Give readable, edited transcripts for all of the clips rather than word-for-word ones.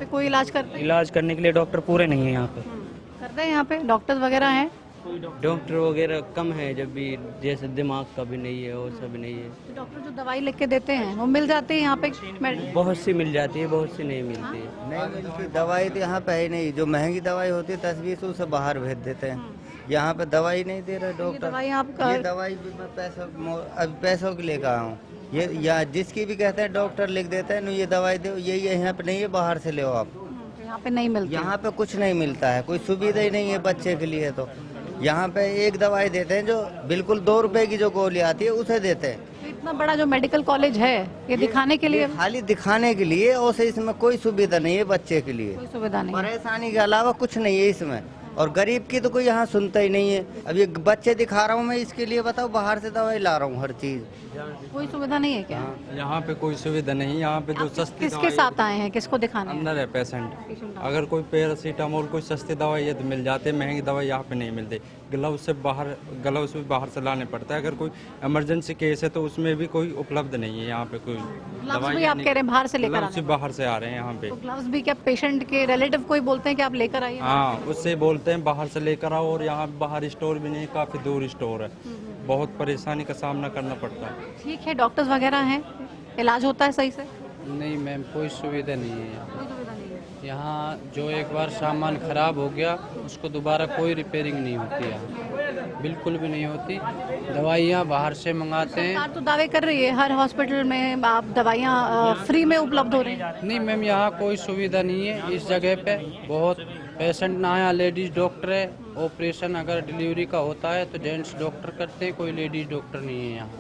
पे कोई इलाज करते हैं? इलाज करने के लिए डॉक्टर पूरे नहीं है यहाँ पे। करते हैं यहाँ पे डॉक्टर्स वगैरह हैं? डॉक्टर वगैरह कम है, जब भी जैसे दिमाग का भी नहीं है और सब नहीं है। तो डॉक्टर जो दवाई लिख के देते हैं वो मिल जाती है यहाँ पे? बहुत सी मिल जाती है, बहुत सी नहीं मिलती है। नहीं मिलती दवाई तो यहाँ पे है ही नहीं। जो महंगी दवाई होती है 10-20 से बाहर भेज देते हैं। यहाँ पे दवाई नहीं दे रहे डॉक्टर। दवाई आप ये दवाई भी मैं पैसों की लेकर आया हूँ। ये या जिसकी भी कहते हैं डॉक्टर लिख देते हैं, ये दवाई दो, ये यहाँ पे नहीं है, बाहर से ले आप। यहाँ पे नहीं मिलती? यहाँ पे कुछ नहीं मिलता है, कोई सुविधा ही नहीं है बच्चे के लिए। तो यहाँ पे एक दवाई देते हैं जो बिल्कुल 2 रुपए की जो गोली आती है उसे देते हैं। तो इतना बड़ा जो मेडिकल कॉलेज है ये दिखाने के लिए? खाली दिखाने के लिए, और से इसमें कोई सुविधा नहीं है बच्चे के लिए। कोई सुविधा नहीं? परेशानी के अलावा कुछ नहीं है इसमें। और गरीब की तो कोई यहाँ सुनता ही नहीं है। अब ये बच्चे दिखा रहा हूँ मैं, इसके लिए बताओ बाहर से दवाई ला रहा हूँ हर चीज। कोई सुविधा नहीं है क्या? यहाँ पे कोई सुविधा नहीं। यहाँ पे जो सस्ती किसके साथ आए हैं, किसको दिखाने? अंदर है पेशेंट। अगर कोई पैरासीटामोल कोई सस्ती दवाई है तो मिल जाते, महंगी दवाई यहाँ पे नहीं मिलती। ग्लव्स भी बाहर से लाने पड़ता है। अगर कोई इमरजेंसी केस है तो उसमें भी कोई उपलब्ध नहीं है यहाँ पे। कोई ग्लव्स भी आप कह रहे हैं बाहर से लेकर ग्लव्स भी बाहर से आ रहे हैं यहाँ पे। तो ग्लव्स भी क्या पेशेंट के रिलेटिव कोई बोलते हैं कि आप लेकर आइए? हाँ, उससे बोलते हैं बाहर से लेकर आओ। और यहाँ बाहर स्टोर भी नहीं, काफी दूर स्टोर है। बहुत परेशानी का सामना करना पड़ता है। ठीक है, डॉक्टर्स वगैरह हैं, इलाज होता है सही से? नहीं मैम, कोई सुविधा नहीं है यहाँ। कोई सुविधा नहीं है। यहाँ जो एक बार सामान खराब हो गया उसको दोबारा कोई रिपेयरिंग नहीं होती है, बिल्कुल भी नहीं होती। दवाइयाँ बाहर से मंगाते हैं। सरकार तो दावे कर रही है हर हॉस्पिटल में आप दवाइयाँ फ्री में उपलब्ध हो रही हैं। नहीं मैम, यहाँ कोई सुविधा नहीं है इस जगह पे। बहुत पेशेंट ना है, लेडीज डॉक्टर है। ऑपरेशन अगर डिलीवरी का होता है तो जेंट्स डॉक्टर करते हैं, कोई लेडीज डॉक्टर नहीं है यहाँ।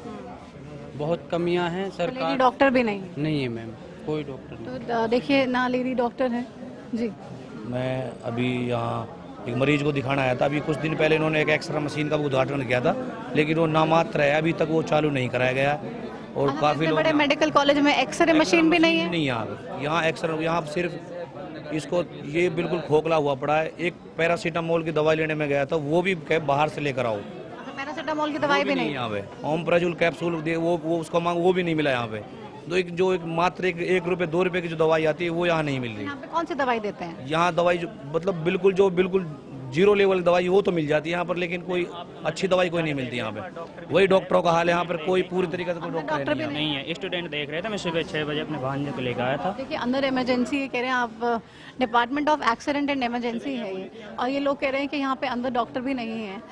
बहुत कमियाँ हैं सरकार। लेडी डॉक्टर भी नहीं? नहीं है मैम, कोई डॉक्टर नहीं। तो देखिए ना, लेडी डॉक्टर है जी। मैं अभी यहाँ एक मरीज को दिखाना आया था। अभी कुछ दिन पहले इन्होंने एक एक्सरे मशीन का उद्घाटन किया था, लेकिन वो नामात्र है, अभी तक वो चालू नहीं कराया गया। और काफी लोग बड़े मेडिकल कॉलेज में एक्सरे मशीन भी नहीं है? नहीं यहाँ एक्सरे, यहाँ सिर्फ इसको ये बिल्कुल खोखला हुआ पड़ा है। एक पैरासीटामोल की दवाई लेने में गया था, वो भी बाहर से लेकर आओ। पैरासीटामोल की दवाई भी नहीं यहाँ पे। ओमप्राजुल कैप्सूल वो उसको मांग, वो भी नहीं मिला यहाँ पे। तो एक मात्र 1 रुपए 2 रुपए की जो दवाई आती है वो यहाँ नहीं मिल रही। यहाँ पे कौन सी दवाई देते हैं? यहाँ दवाई जो मतलब बिल्कुल 0 लेवल दवाई वो तो मिल जाती है यहाँ पर, लेकिन कोई अच्छी दवाई कोई नहीं मिलती यहाँ पे। वही डॉक्टरों का हाल है यहाँ पर, कोई पूरी तरीके से कोई डॉक्टर नहीं है। स्टूडेंट देख रहे थे, मैं सुबह 6 बजे अपने भांजे को लेकर आया था। देखिए अंदर इमरजेंसी कह रहे हैं आप, department of accident and emergency है ये, और ये लोग कह रहे हैं कि यहाँ पे अंदर डॉक्टर भी नहीं है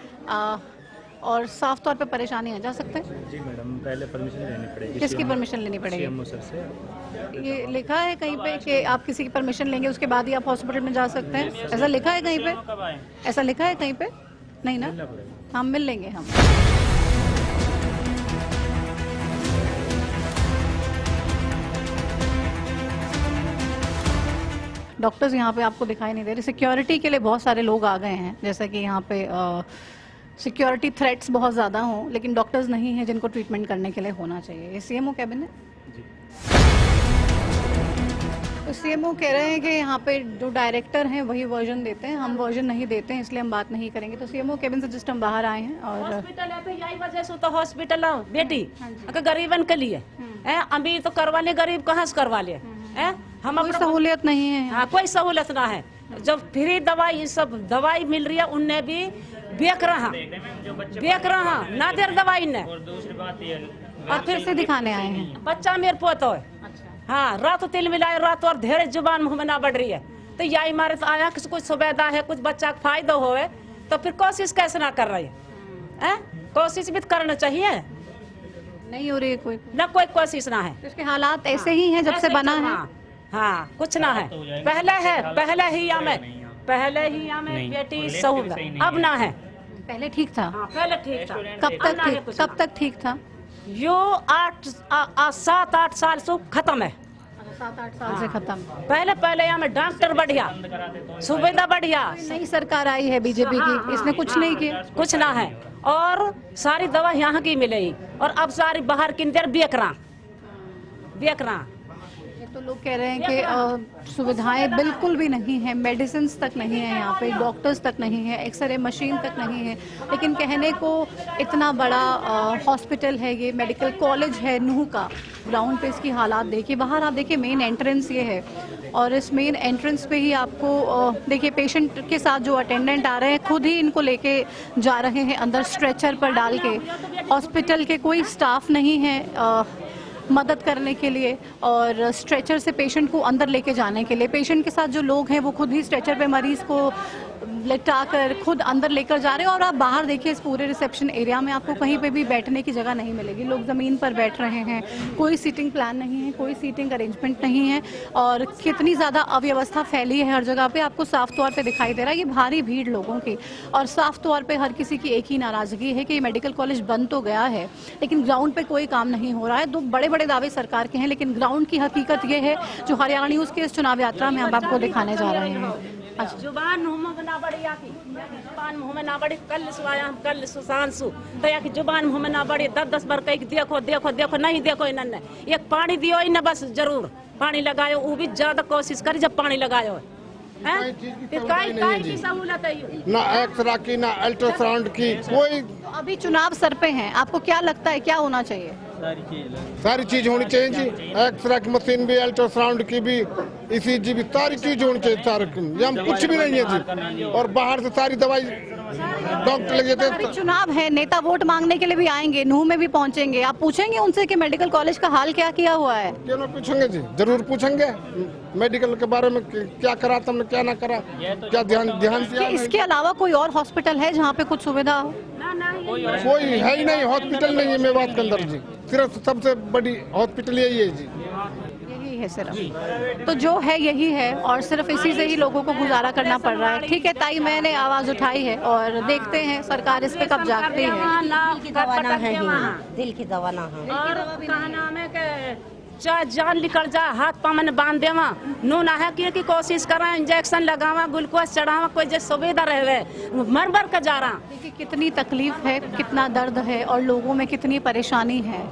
और साफ तौर पे परेशानी आ जा सकते हैं। जी मैडम, पहले परमिशन लेनी पड़ेगी। किसकी परमिशन लेनी पड़ेगी? सीएमओ सर से। ये लिखा है कहीं पे कि आप किसी की परमिशन लेंगे उसके बाद ही आप हॉस्पिटल में जा सकते हैं? ऐसा लिखा है कहीं पे? ऐसा लिखा है कहीं पे? नहीं ना, हम मिल लेंगे हम। डॉक्टर्स यहाँ पे आपको दिखाई नहीं दे रहे। सिक्योरिटी के लिए बहुत सारे लोग आ गए हैं, जैसे कि यहाँ पे सिक्योरिटी थ्रेट्स बहुत ज़्यादा हों, लेकिन डॉक्टर्स नहीं हैं जिनको ट्रीटमेंट करने के लिए होना चाहिए। ये सीएमओ कैबिन है? तो सीएमओ कह रहे हैं कि यहाँ पे जो डायरेक्टर हैं वही वर्जन देते हैं, हम वर्जन नहीं देते हैं, इसलिए हम बात नहीं करेंगे। तो सीएमओ कैबिन से जस्ट हम बाहर आए हैं। और हॉस्पिटल है तो यही वजह से तो हॉस्पिटल बेटी अगर गरीबन के लिए अमीर तो करवा ले, गरीब कहाँ से करवा ले? हम कोई सहूलियत नहीं है। हाँ, कोई सहूलत ना है। जब फ्री दवाई सब दवाई मिल रही है, उनने भी बेच रहा ना देर दवाई ने। और दूसरी बात ये, और फिर से दिखाने आए हैं? बच्चा मेरे पोतो है। हाँ, रात तिल मिलाए, रात और ढेर जुबान मुँह में ना बढ़ रही है। तो यही मारे तो आया कि कुछ सुविधा है, कुछ बच्चा का फायदा होवे, तो फिर कोशिश कैसे ना कर रही है? कोशिश भी करना चाहिए। नहीं हो रही है कोई ना, कोई कोशिश ना है। इसके हालात ऐसे ही हैं जब से बना है। हाँ, कुछ ना है। पहले ही हमें बेटी सहूलत, अब ना है। पहले ठीक था? पहले ठीक था। कब तक ठीक था? यो 7-8 साल से खत्म है। 7-8 साल से खत्म। पहले हमें डॉक्टर बढ़िया, सुविधा बढ़िया। नई सरकार आई है बीजेपी की, इसने कुछ नहीं किया। कुछ ना है। और सारी दवा यहाँ की मिलेगी, और अब सारी बाहर की बेकरा। तो तो लोग कह रहे हैं कि सुविधाएं बिल्कुल भी नहीं है, मेडिसिन तक नहीं है, यहाँ पे डॉक्टर्स तक नहीं है, एक्सरे मशीन तक नहीं है। लेकिन कहने को इतना बड़ा हॉस्पिटल है, ये मेडिकल कॉलेज है नूह का, ग्राउंड पे इसकी हालात देखिए। बाहर आप देखिए मेन एंट्रेंस ये है और इस मेन एंट्रेंस पे ही आपको देखिए पेशेंट के साथ जो अटेंडेंट आ रहे हैं खुद ही इनको लेके जा रहे हैं अंदर स्ट्रेचर पर डाल के। हॉस्पिटल के कोई स्टाफ नहीं है मदद करने के लिए और स्ट्रेचर से पेशेंट को अंदर लेके जाने के लिए। पेशेंट के साथ जो लोग हैं वो खुद ही स्ट्रेचर पे मरीज़ को लिटा कर खुद अंदर लेकर जा रहे हैं। और आप बाहर देखिए इस पूरे रिसेप्शन एरिया में आपको कहीं पे भी बैठने की जगह नहीं मिलेगी, लोग ज़मीन पर बैठ रहे हैं, कोई सीटिंग प्लान नहीं है, कोई सीटिंग अरेंजमेंट नहीं है और कितनी ज़्यादा अव्यवस्था फैली है हर जगह पे आपको साफ तौर पे दिखाई दे रहा है। ये भारी भीड़ लोगों की और साफ तौर पे हर किसी की एक ही नाराज़गी है कि ये मेडिकल कॉलेज बंद तो गया है लेकिन ग्राउंड पे कोई काम नहीं हो रहा है। दो बड़े बड़े दावे सरकार के हैं लेकिन ग्राउंड की हकीकत ये है जो हरियाणा न्यूज़ के इस चुनाव यात्रा में हम आपको दिखाने जा रहे हैं। जुबान मुंह में ना बड़ी आकी, जुबान मुंह में ना बड़ी, कल सुवाया हम कल सुसांसु तो या की जुबान मुंह में ना बड़ी, 10-10 बार कह देखो देखो देखो नहीं देखो इन्होंने एक पानी दियो ही ना, बस जरूर पानी लगायो, वो भी ज्यादा कोशिश करी जब पानी लगायो की सहूलत है ना एक्सरा की ना अल्ट्रासाउंड की कोई। अभी चुनाव सर पे हैं, आपको क्या लगता है क्या होना चाहिए? सारी चीज होनी चाहिए जी, एक्सरा की मशीन भी, अल्ट्रासाउंड की भी, ECG भी, सारी चीज होनी चाहिए। सारे यहाँ कुछ भी नहीं है जी और बाहर से सारी दवाई डॉक्टर लगे थे। चुनाव है, नेता वोट मांगने के लिए भी आएंगे, नूह में भी पहुंचेंगे, आप पूछेंगे उनसे कि मेडिकल कॉलेज का हाल क्या किया हुआ है? क्यों ना पूछेंगे जी, जरूर पूछेंगे मेडिकल के बारे में, क्या करा तुमने क्या ना करा, क्या ध्यान से। इसके अलावा कोई और हॉस्पिटल है जहाँ पे कुछ सुविधा हो? कोई है ही नहीं, हॉस्पिटल नहीं है मेवात के अंदर जी, सिर्फ सबसे बड़ी हॉस्पिटल यही है जी, यही है सिर्फ। तो जो है यही है और सिर्फ इसी से ही लोगों को गुजारा करना पड़ रहा है। ठीक है ताई, मैंने आवाज उठाई है और देखते हैं सरकार इस पे कब जागती है। दिल की दवा ना है, दिल की दवा ना है और कहना में के चाहे जान निकल जाए हाथ पामन बांध देवा, नू ना है कि कोशिश करा, इंजेक्शन लगावा, ग्लूकोज चढ़ावा, कोई जो सुविधा रहे मर मर के जा रहा। देखिए कितनी तकलीफ है, कितना दर्द है और लोगों में कितनी परेशानी है।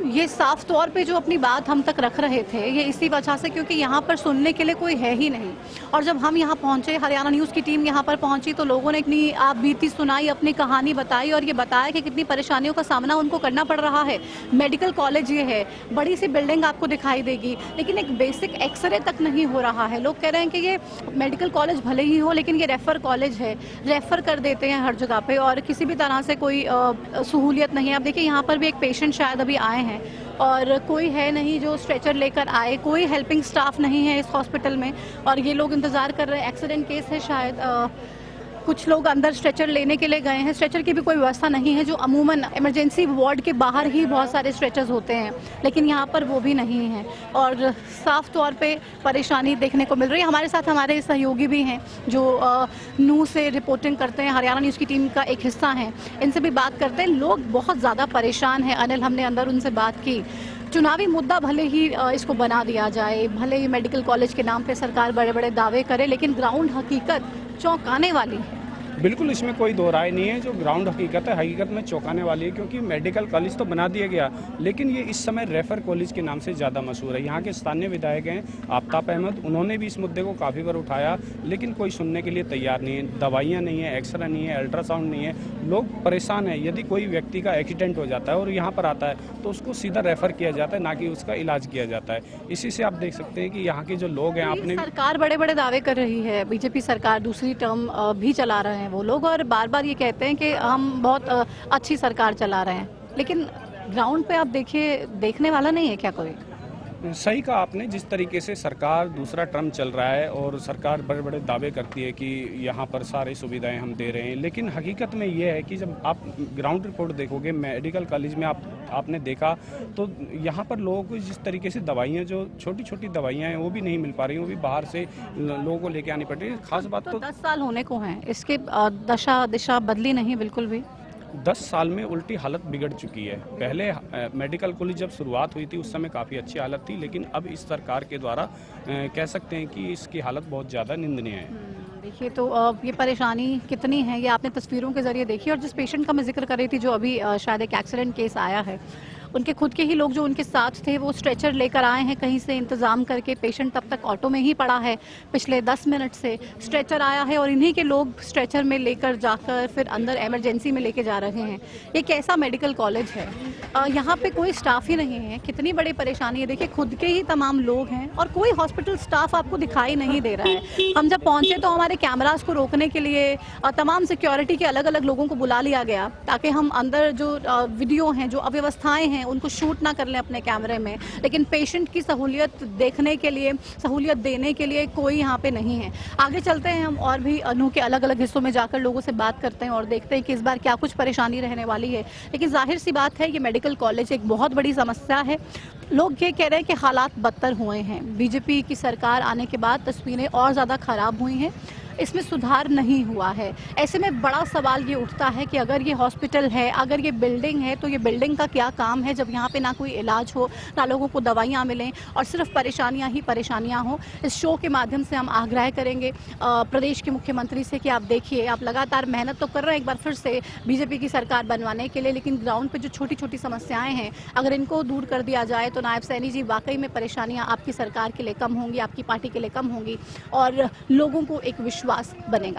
ये साफ तौर पे जो अपनी बात हम तक रख रहे थे ये इसी वजह से क्योंकि यहाँ पर सुनने के लिए कोई है ही नहीं। और जब हम यहाँ पहुँचे, हरियाणा न्यूज़ की टीम यहाँ पर पहुँची तो लोगों ने इतनी आप बीती सुनाई, अपनी कहानी बताई और ये बताया कि कितनी परेशानियों का सामना उनको करना पड़ रहा है। मेडिकल कॉलेज ये है, बड़ी सी बिल्डिंग आपको दिखाई देगी लेकिन एक बेसिक एक्सरे तक नहीं हो रहा है। लोग कह रहे हैं कि ये मेडिकल कॉलेज भले ही हो लेकिन ये रेफ़र कॉलेज है, रेफ़र कर देते हैं हर जगह पे और किसी भी तरह से कोई सहूलियत नहीं है। अब देखिए यहाँ पर भी एक पेशेंट शायद अभी आए हैं और कोई है नहीं जो स्ट्रेचर लेकर आए, कोई हेल्पिंग स्टाफ नहीं है इस हॉस्पिटल में और ये लोग इंतज़ार कर रहे हैं। एक्सीडेंट केस है शायद, कुछ लोग अंदर स्ट्रेचर लेने के लिए गए हैं। स्ट्रेचर की भी कोई व्यवस्था नहीं है जो अमूमन इमरजेंसी वार्ड के बाहर ही बहुत सारे स्ट्रेचर्स होते हैं लेकिन यहाँ पर वो भी नहीं है और साफ तौर पे परेशानी देखने को मिल रही है। हमारे साथ हमारे सहयोगी भी हैं जो नूह से रिपोर्टिंग करते हैं, हरियाणा न्यूज़ की टीम का एक हिस्सा हैं, इनसे भी बात करते हैं। लोग बहुत ज़्यादा परेशान हैं। अनिल, हमने अंदर उनसे बात की। चुनावी मुद्दा भले ही इसको बना दिया जाए, भले ही मेडिकल कॉलेज के नाम पे सरकार बड़े बड़े दावे करे लेकिन ग्राउंड हकीकत चौंकाने वाली है। बिल्कुल, इसमें कोई दो राय नहीं है। जो ग्राउंड हकीकत है, हकीकत में चौंकाने वाली है क्योंकि मेडिकल कॉलेज तो बना दिया गया लेकिन ये इस समय रेफर कॉलेज के नाम से ज़्यादा मशहूर है। यहाँ के स्थानीय विधायक हैं आफ्ताब अहमद, उन्होंने भी इस मुद्दे को काफ़ी बार उठाया लेकिन कोई सुनने के लिए तैयार नहीं है। दवाइयाँ नहीं है, एक्सरे नहीं है, अल्ट्रासाउंड नहीं है, लोग परेशान हैं। यदि कोई व्यक्ति का एक्सीडेंट हो जाता है और यहाँ पर आता है तो उसको सीधा रेफ़र किया जाता है, ना कि उसका इलाज किया जाता है। इसी से आप देख सकते हैं कि यहाँ के जो लोग हैं, आपने सरकार बड़े बड़े दावे कर रही है, बीजेपी सरकार दूसरी टर्म भी चला रहे हैं वो लोग और बार बार ये कहते हैं कि हम बहुत अच्छी सरकार चला रहे हैं लेकिन ग्राउंड पे आप देखिए देखने वाला नहीं है क्या कोई? सही कहा आपने। जिस तरीके से सरकार दूसरा टर्म चल रहा है और सरकार बड़े बड़े दावे करती है कि यहाँ पर सारी सुविधाएं हम दे रहे हैं लेकिन हकीकत में ये है कि जब आप ग्राउंड रिपोर्ट देखोगे मेडिकल कॉलेज में आपने देखा तो यहाँ पर लोगों को जिस तरीके से दवाइयाँ, जो छोटी छोटी दवाइयाँ हैं वो भी नहीं मिल पा रही, वो भी बाहर से लोगों को लेके आनी पड़ रही है। खास बात तो 10 साल होने को हैं, इसके दशा दिशा बदली नहीं बिल्कुल भी। 10 साल में उल्टी हालत बिगड़ चुकी है। पहले मेडिकल कॉलेज जब शुरुआत हुई थी उस समय काफ़ी अच्छी हालत थी लेकिन अब इस सरकार के द्वारा कह सकते हैं कि इसकी हालत बहुत ज़्यादा निंदनीय है। देखिए तो ये परेशानी कितनी है ये आपने तस्वीरों के ज़रिए देखी और जिस पेशेंट का मैं जिक्र कर रही थी जो अभी शायद एक एक्सीडेंट केस आया है उनके खुद के ही लोग जो उनके साथ थे वो स्ट्रेचर लेकर आए हैं कहीं से इंतज़ाम करके। पेशेंट तब तक ऑटो में ही पड़ा है, पिछले 10 मिनट से स्ट्रेचर आया है और इन्हीं के लोग स्ट्रेचर में लेकर जाकर फिर अंदर इमरजेंसी में लेके जा रहे हैं। ये कैसा मेडिकल कॉलेज है? यहाँ पे कोई स्टाफ ही नहीं है। कितनी बड़ी परेशानी है। देखिए खुद के ही तमाम लोग हैं और कोई हॉस्पिटल स्टाफ आपको दिखाई नहीं दे रहा है। हम जब पहुंचे तो हमारे कैमरास को रोकने के लिए तमाम सिक्योरिटी के अलग अलग लोगों को बुला लिया गया ताकि हम अंदर जो वीडियो हैं, जो अव्यवस्थाएं हैं, उनको शूट ना कर लें अपने कैमरे में। लेकिन पेशेंट की सहूलियत देखने के लिए, सहूलियत देने के लिए कोई यहाँ पे नहीं है। आगे चलते हैं हम और भी अनु के अलग अलग हिस्सों में जाकर लोगों से बात करते हैं और देखते हैं कि इस बार क्या कुछ परेशानी रहने वाली है। लेकिन जाहिर सी बात है ये मेडिकल कॉलेज एक बहुत बड़ी समस्या है। लोग ये कह रहे हैं कि हालात बदतर हुए हैं। बीजेपी की सरकार आने के बाद तस्वीरें और ज़्यादा ख़राब हुई हैं, इसमें सुधार नहीं हुआ है। ऐसे में बड़ा सवाल ये उठता है कि अगर ये हॉस्पिटल है, अगर ये बिल्डिंग है, तो ये बिल्डिंग का क्या काम है जब यहाँ पे ना कोई इलाज हो, ना लोगों को दवाइयाँ मिलें और सिर्फ परेशानियाँ ही परेशानियाँ हों। इस शो के माध्यम से हम आग्रह करेंगे प्रदेश के मुख्यमंत्री से कि आप देखिए, आप लगातार मेहनत तो कर रहे हैं एक बार फिर से बीजेपी की सरकार बनवाने के लिए, लेकिन ग्राउंड पर जो छोटी छोटी समस्याएँ हैं अगर इनको दूर कर दिया जाए तो नायब सैनी जी वाकई में परेशानियाँ आपकी सरकार के लिए कम होंगी, आपकी पार्टी के लिए कम होंगी और लोगों को एक विश्वास बनेगा।